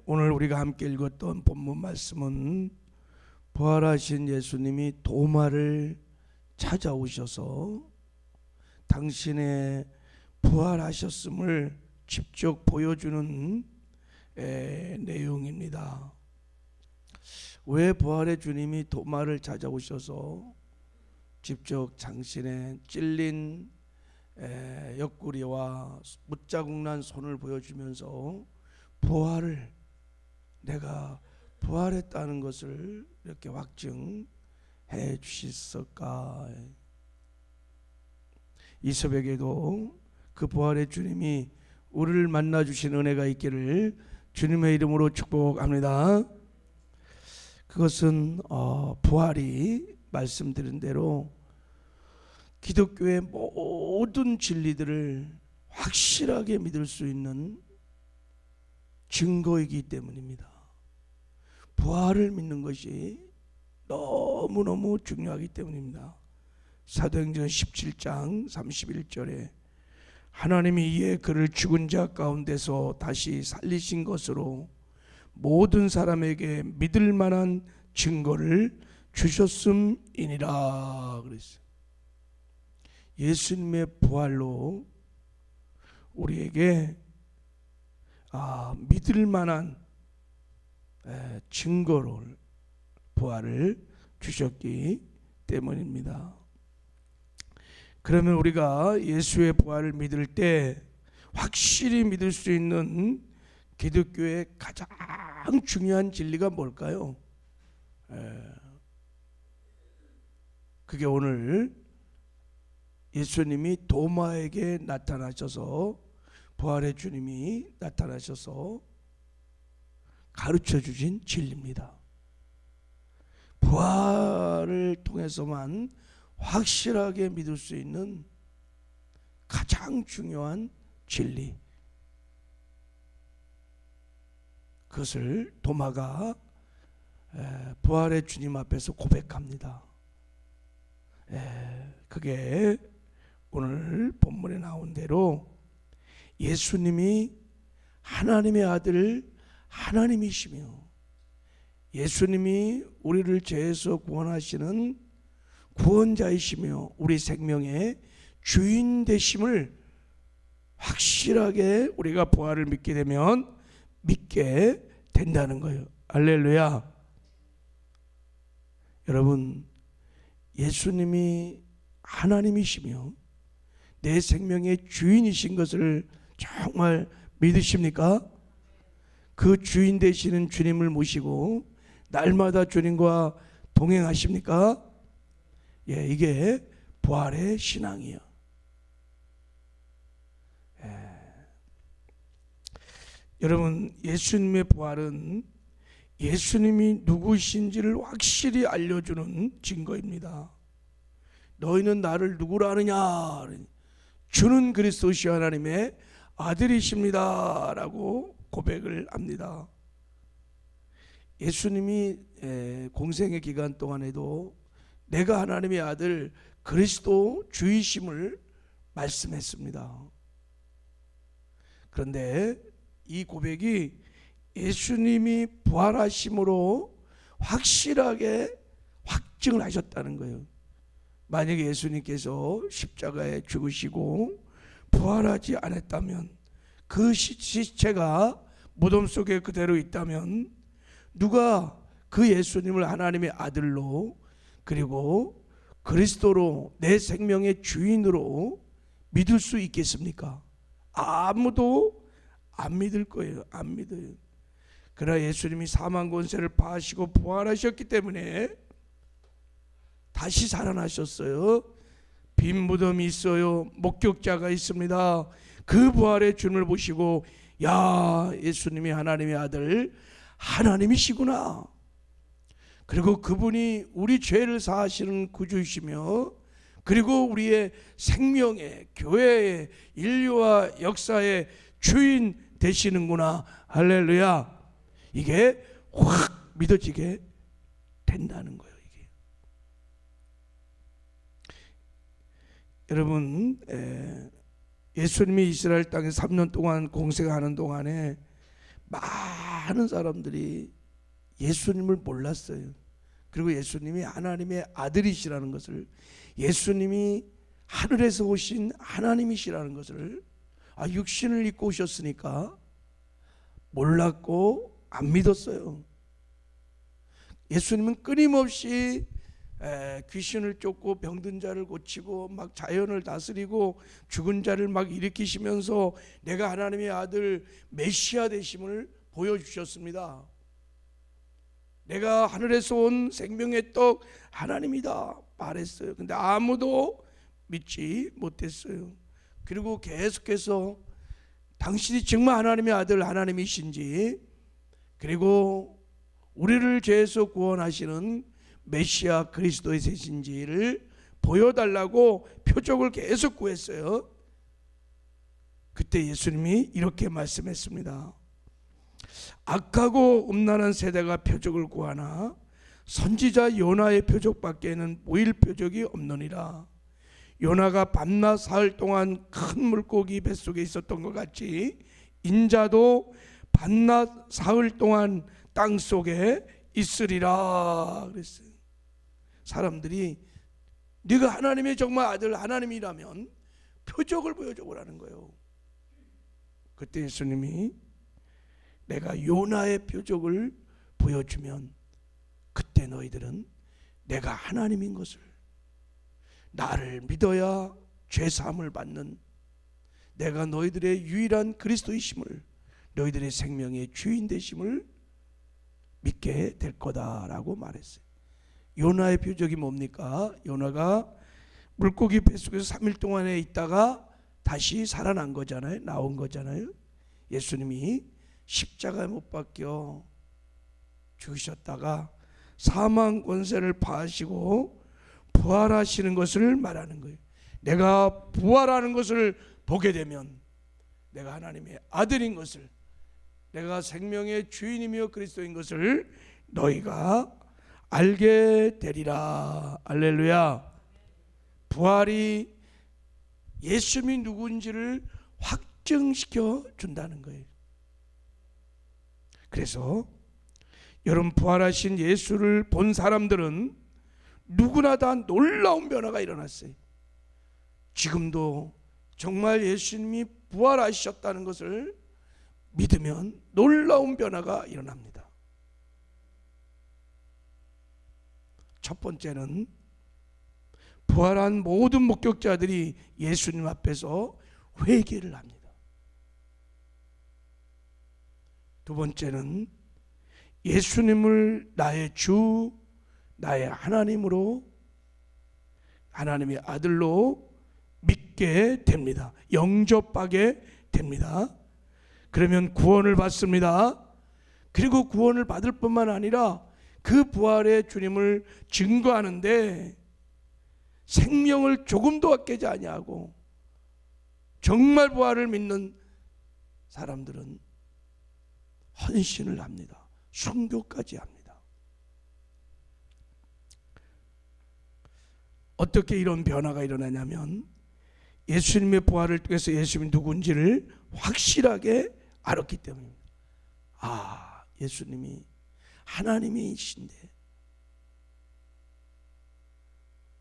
오늘 우리가 함께 읽었던 본문 말씀은 부활하신 예수님이 도마를 찾아오셔서 당신의 부활하셨음을 직접 보여주는 내용입니다. 왜 부활의 주님이 도마를 찾아오셔서 직접 당신의 찔린 옆구리와 못자국 난 손을 보여주면서 내가 부활했다는 것을 이렇게 확증해 주셨을까? 이 새벽에도 그 부활의 주님이 우리를 만나 주신 은혜가 있기를 주님의 이름으로 축복합니다. 그것은 부활이 말씀드린 대로 기독교의 모든 진리들을 확실하게 믿을 수 있는 증거이기 때문입니다. 부활을 믿는 것이 너무너무 중요하기 때문입니다. 사도행전 17장 31절에 하나님이 이에 그를 죽은 자 가운데서 다시 살리신 것으로 모든 사람에게 믿을 만한 증거를 주셨음이니라 그랬어요. 예수님의 부활로 우리에게 믿을 만한 증거로 부활을 주셨기 때문입니다. 그러면 우리가 예수의 부활을 믿을 때 확실히 믿을 수 있는 기독교의 가장 중요한 진리가 뭘까요? 그게 오늘 예수님이 도마에게 나타나셔서 부활의 주님이 나타나셔서 가르쳐 주신 진리입니다. 부활을 통해서만 확실하게 믿을 수 있는 가장 중요한 진리, 그것을 도마가 부활의 주님 앞에서 고백합니다. 그게 오늘 본문에 나온 대로 예수님이 하나님의 아들 하나님이시며 예수님이 우리를 죄에서 구원하시는 구원자이시며 우리 생명의 주인 되심을 확실하게 우리가 부활을 믿게 되면 믿게 된다는 거예요. 할렐루야. 여러분, 예수님이 하나님이시며 내 생명의 주인이신 것을 정말 믿으십니까? 그 주인 되시는 주님을 모시고 날마다 주님과 동행하십니까? 이게 부활의 신앙이에요. 여러분, 예수님의 부활은 예수님이 누구신지를 확실히 알려주는 증거입니다. 너희는 나를 누구라 하느냐? 주는 그리스도시요 하나님의 아들이십니다 라고 고백을 합니다. 예수님이 공생의 기간 동안에도 내가 하나님의 아들 그리스도 주이심을 말씀했습니다. 그런데 이 고백이 예수님이 부활하심으로 확실하게 확증을 하셨다는 거예요. 만약에 예수님께서 십자가에 죽으시고 부활하지 않았다면, 그 시체가 무덤 속에 그대로 있다면 누가 그 예수님을 하나님의 아들로 그리고 그리스도로 내 생명의 주인으로 믿을 수 있겠습니까? 아무도 안 믿을 거예요. 안 믿어요. 그러나 예수님이 사망 권세를 파하시고 부활하셨기 때문에 다시 살아나셨어요. 빈 무덤이 있어요. 목격자가 있습니다. 그 부활의 주님을 보시고 야, 예수님이 하나님의 아들 하나님이시구나. 그리고 그분이 우리 죄를 사하시는 구주이시며 그리고 우리의 생명의 교회의 인류와 역사의 주인 되시는구나. 할렐루야. 이게 확 믿어지게 된다는 거예요. 이게. 여러분, 예수님이 이스라엘 땅에 3년 동안 공생하는 동안에 많은 사람들이 예수님을 몰랐어요. 그리고 예수님이 하나님의 아들이시라는 것을, 예수님이 하늘에서 오신 하나님이시라는 것을, 육신을 입고 오셨으니까 몰랐고 안 믿었어요. 예수님은 끊임없이 귀신을 쫓고 병든 자를 고치고 막 자연을 다스리고 죽은 자를 막 일으키시면서 내가 하나님의 아들 메시아 되심을 보여주셨습니다. 내가 하늘에서 온 생명의 떡 하나님이다 말했어요. 근데 아무도 믿지 못했어요. 그리고 계속해서 당신이 정말 하나님의 아들 하나님이신지, 그리고 우리를 죄에서 구원하시는 메시아 그리스도의 세신지를 보여달라고 표적을 계속 구했어요. 그때 예수님이 이렇게 말씀했습니다. 악하고 음란한 세대가 표적을 구하나 선지자 요나의 표적밖에는 보일 표적이 없느니라. 요나가 밤낮 사흘 동안 큰 물고기 뱃속에 있었던 것 같이 인자도 밤낮 사흘 동안 땅속에 있으리라 그랬어요. 사람들이 네가 하나님의 정말 아들 하나님이라면 표적을 보여줘 보라는 거예요. 그때 예수님이 내가 요나의 표적을 보여주면 그때 너희들은 내가 하나님인 것을, 나를 믿어야 죄사함을 받는 내가 너희들의 유일한 그리스도이심을, 너희들의 생명의 주인 되심을 믿게 될 거다라고 말했어요. 요나의 표적이 뭡니까? 요나가 물고기 뱃속에서 3일 동안에 있다가 다시 살아난 거잖아요. 나온 거잖아요. 예수님이 십자가에 못 박혀 죽으셨다가 사망 권세를 파하시고 부활하시는 것을 말하는 거예요. 내가 부활하는 것을 보게 되면 내가 하나님의 아들인 것을, 내가 생명의 주인이며 그리스도인 것을 너희가 알게 되리라. 할렐루야. 부활이 예수님이 누구인지를 확증시켜 준다는 거예요. 그래서 여러분, 부활하신 예수를 본 사람들은 누구나 다 놀라운 변화가 일어났어요. 지금도 정말 예수님이 부활하셨다는 것을 믿으면 놀라운 변화가 일어납니다. 첫 번째는 부활한 모든 목격자들이 예수님 앞에서 회개를 합니다. 두 번째는 예수님을 나의 주, 나의 하나님으로, 하나님의 아들로 믿게 됩니다. 영접하게 됩니다. 그러면 구원을 받습니다. 그리고 구원을 받을 뿐만 아니라 그 부활의 주님을 증거하는데 생명을 조금도 아끼지 아니하고, 정말 부활을 믿는 사람들은 헌신을 합니다. 순교까지 합니다. 어떻게 이런 변화가 일어나냐면 예수님의 부활을 통해서 예수님이 누군지를 확실하게 알았기 때문입니다. 예수님이 하나님이신데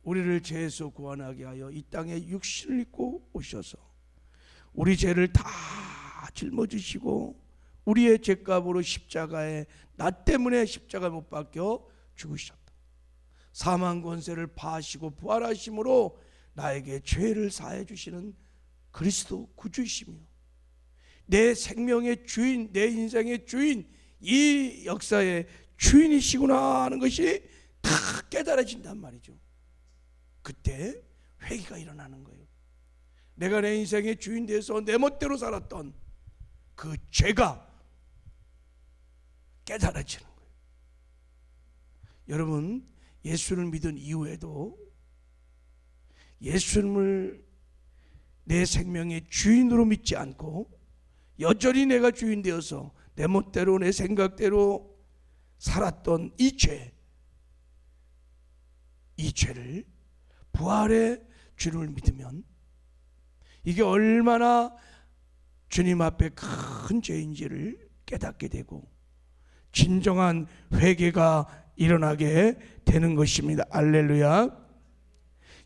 우리를 죄에서 구원하게 하여 이 땅에 육신을 입고 오셔서 우리 죄를 다 짊어지시고 우리의 죄값으로 십자가에, 나 때문에 십자가에 못 박혀 죽으셨다. 사망 권세를 파하시고 부활하심으로 나에게 죄를 사해 주시는 그리스도 구주이시며 내 생명의 주인, 내 인생의 주인, 이 역사의 주인이시구나 하는 것이 다 깨달아진단 말이죠. 그때 회개가 일어나는 거예요. 내가 내 인생의 주인 돼서 내 멋대로 살았던 그 죄가 깨달아지는 거예요. 여러분, 예수를 믿은 이후에도 예수님을 내 생명의 주인으로 믿지 않고 여전히 내가 주인 되어서 내 멋대로 내 생각대로 살았던 이 죄를 부활의 주를 믿으면 이게 얼마나 주님 앞에 큰 죄인지를 깨닫게 되고 진정한 회개가 일어나게 되는 것입니다. 할렐루야.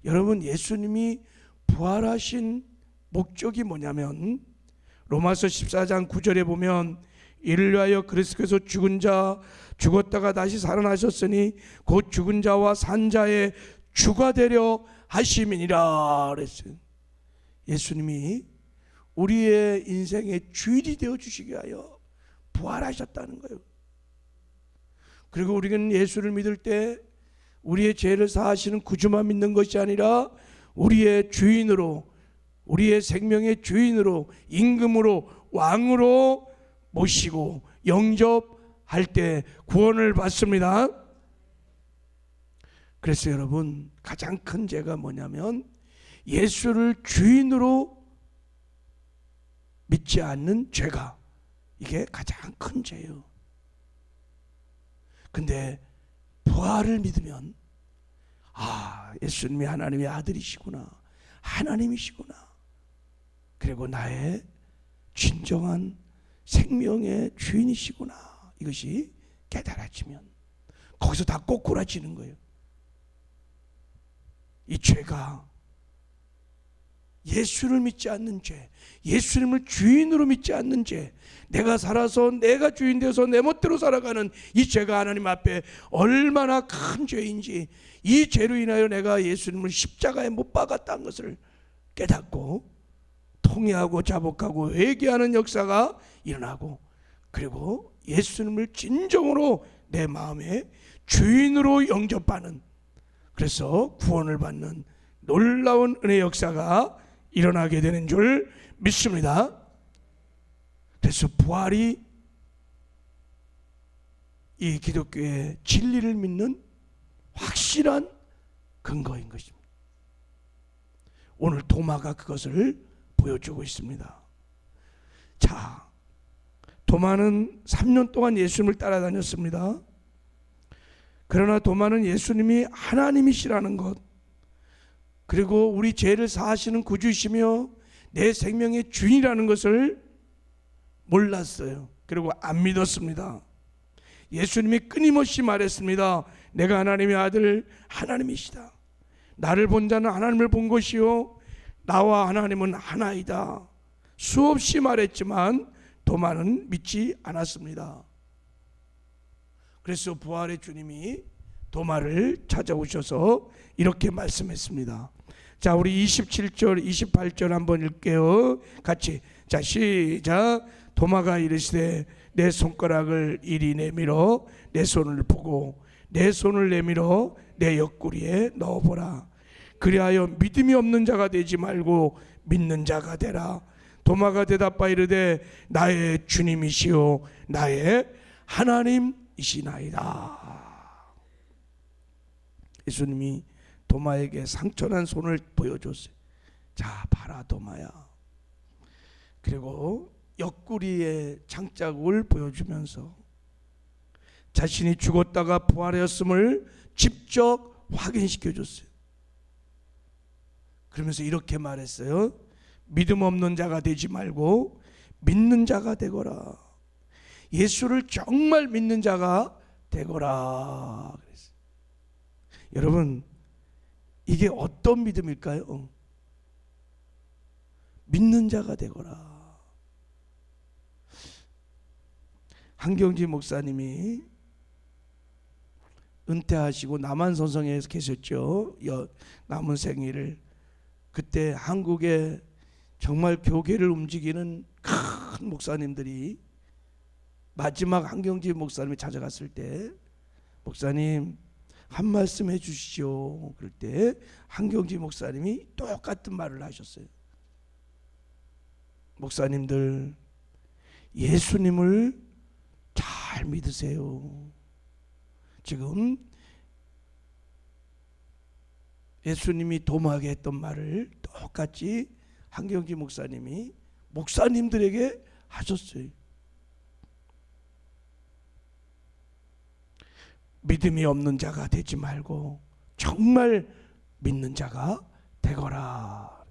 여러분, 예수님이 부활하신 목적이 뭐냐면 로마서 14장 9절에 보면 이를 위하여 그리스도께서 죽었다가 다시 살아나셨으니 곧 죽은 자와 산 자의 주가 되려 하심이니라 그랬어요. 예수님이 우리의 인생의 주인이 되어 주시기 위하여 부활하셨다는 거예요. 그리고 우리는 예수를 믿을 때 우리의 죄를 사하시는 구주만 믿는 것이 아니라 우리의 주인으로, 우리의 생명의 주인으로, 임금으로, 왕으로 모시고 영접할 때 구원을 받습니다. 그래서 여러분, 가장 큰 죄가 뭐냐면 예수를 주인으로 믿지 않는 죄가, 이게 가장 큰 죄예요. 근데 부활을 믿으면 예수님이 하나님의 아들이시구나, 하나님이시구나, 그리고 나의 진정한 생명의 주인이시구나, 이것이 깨달아지면 거기서 다 꼬꾸라지는 거예요. 이 죄가 예수를 믿지 않는 죄, 예수님을 주인으로 믿지 않는 죄, 내가 살아서 내가 주인 되어서 내 멋대로 살아가는 이 죄가 하나님 앞에 얼마나 큰 죄인지, 이 죄로 인하여 내가 예수님을 십자가에 못 박았다는 것을 깨닫고 통회하고 자복하고 회개하는 역사가 일어나고, 그리고 예수님을 진정으로 내 마음의 주인으로 영접하는, 그래서 구원을 받는 놀라운 은혜 역사가 일어나게 되는 줄 믿습니다. 그래서 부활이 이 기독교의 진리를 믿는 확실한 근거인 것입니다. 오늘 도마가 그것을 보여주고 있습니다. 자, 도마는 3년 동안 예수님을 따라다녔습니다. 그러나 도마는 예수님이 하나님이시라는 것, 그리고 우리 죄를 사하시는 구주이시며 내 생명의 주인이라는 것을 몰랐어요. 그리고 안 믿었습니다. 예수님이 끊임없이 말했습니다. 내가 하나님의 아들, 하나님이시다. 나를 본 자는 하나님을 본 것이요 나와 하나님은 하나이다. 수없이 말했지만 도마는 믿지 않았습니다. 그래서 부활의 주님이 도마를 찾아오셔서 이렇게 말씀했습니다. 자, 우리 27절 28절 한번 읽게요. 같이. 자, 시작. 도마가 이르시되 내 손가락을 이리 내밀어 내 손을 보고 내 손을 내밀어 내 옆구리에 넣어보라. 그리하여 믿음이 없는 자가 되지 말고 믿는 자가 되라. 도마가 대답하여 이르되 나의 주님이시오 나의 하나님이시나이다. 예수님이 도마에게 상처난 손을 보여줬어요. 자, 봐라 도마야. 그리고 옆구리의 장자국을 보여주면서 자신이 죽었다가 부활하였음을 직접 확인시켜 줬어요. 그러면서 이렇게 말했어요. 믿음 없는 자가 되지 말고 믿는 자가 되거라. 예수를 정말 믿는 자가 되거라 그랬어요. 여러분, 이게 어떤 믿음일까요? 믿는 자가 되거라. 한경지 목사님이 은퇴하시고 남한선성에 계셨죠. 남은 생일을. 그때 한국에 정말 교계를 움직이는 큰 목사님들이 마지막 한경지 목사님이 찾아갔을 때 목사님 한 말씀 해주시죠. 그럴 때 한경지 목사님이 똑같은 말을 하셨어요. 목사님들 예수님을 잘 믿으세요. 지금 예수님이 도마에게 했던 말을 똑같이 한경지 목사님이 목사님들에게 하셨어요. 믿음이 없는 자가 되지 말고 정말 믿는 자가 되거라.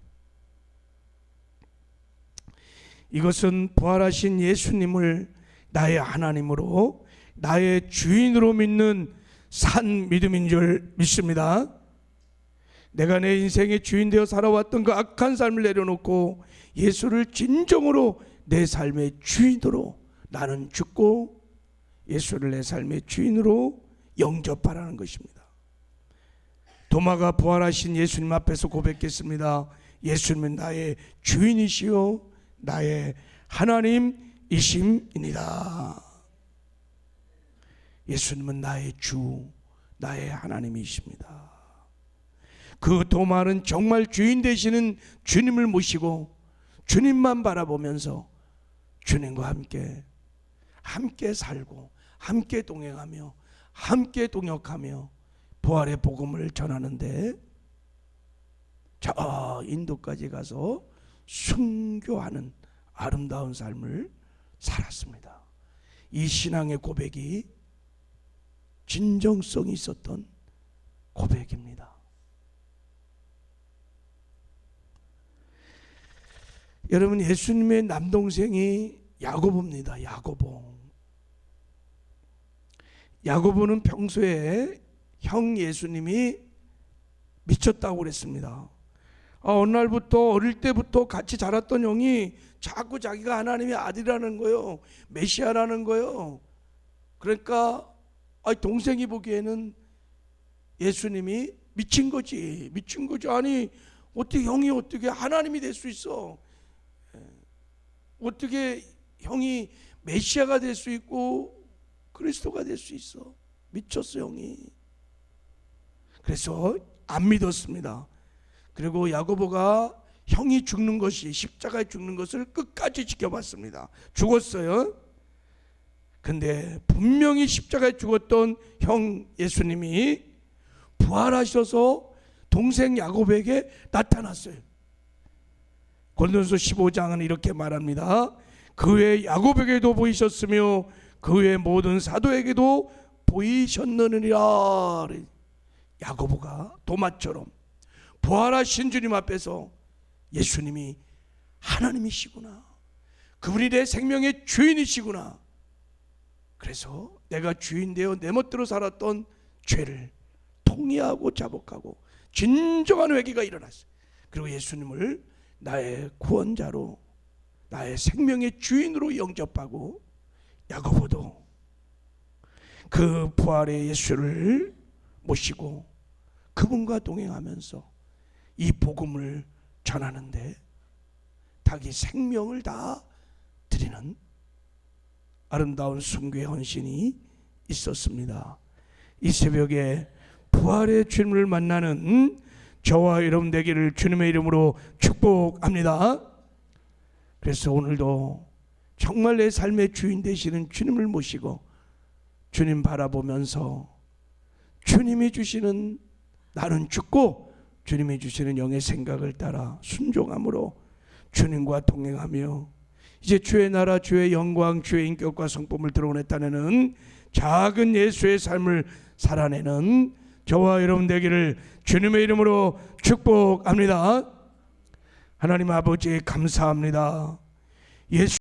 이것은 부활하신 예수님을 나의 하나님으로 나의 주인으로 믿는 산 믿음인 줄 믿습니다. 내가 내 인생의 주인 되어 살아왔던 그 악한 삶을 내려놓고 예수를 진정으로 내 삶의 주인으로 나는 죽고 예수를 내 삶의 주인으로 영접하라는 것입니다. 도마가 부활하신 예수님 앞에서 고백했습니다. 예수님은 나의 주인이시요 나의 하나님이심이니라. 예수님은 나의 주, 나의 하나님이십니다. 그 도마는 정말 주인 되시는 주님을 모시고 주님만 바라보면서 주님과 함께 살고 함께 동행하며 함께 동역하며 부활의 복음을 전하는데 저 인도까지 가서 순교하는 아름다운 삶을 살았습니다. 이 신앙의 고백이 진정성이 있었던 고백입니다. 여러분, 예수님의 남동생이 야고보입니다. 야고보는 평소에 형 예수님이 미쳤다고 그랬습니다. 어느 날부터 어릴 때부터 같이 자랐던 형이 자꾸 자기가 하나님의 아들이라는 거예요. 메시아라는 거예요. 그러니까 동생이 보기에는 예수님이 미친 거지. 아니 어떻게 형이 어떻게 하나님이 될 수 있어? 어떻게 형이 메시아가 될 수 있고 그리스도가 될 수 있어? 미쳤어 형이. 그래서 안 믿었습니다. 그리고 야고보가 형이 죽는 것이 십자가에 죽는 것을 끝까지 지켜봤습니다. 죽었어요. 근데 분명히 십자가에 죽었던 형 예수님이 부활하셔서 동생 야고보에게 나타났어요. 고린도전서 15장은 이렇게 말합니다. 그 외 야고보에게도 보이셨으며 그 외 모든 사도에게도 보이셨느니라. 야고보가 도마처럼 부활하신 주님 앞에서 예수님이 하나님이시구나, 그분이 내 생명의 주인이시구나, 그래서 내가 주인 되어 내 멋대로 살았던 죄를 통회하고 자복하고 진정한 회개가 일어났어요. 그리고 예수님을 나의 구원자로, 나의 생명의 주인으로 영접하고 야고보도 그 부활의 예수를 모시고 그분과 동행하면서 이 복음을 전하는데 자기 생명을 다 드리는 아름다운 순교의 헌신이 있었습니다. 이 새벽에 부활의 주님을 만나는 저와 여러분 되기를 주님의 이름으로 축복합니다. 그래서 오늘도 정말 내 삶의 주인 되시는 주님을 모시고 주님 바라보면서 주님이 주시는, 나는 죽고 주님이 주시는 영의 생각을 따라 순종함으로 주님과 동행하며 이제 주의 나라, 주의 영광, 주의 인격과 성품을 드러내는 작은 예수의 삶을 살아내는 저와 여러분 되기를 주님의 이름으로 축복합니다. 하나님 아버지 감사합니다. 예수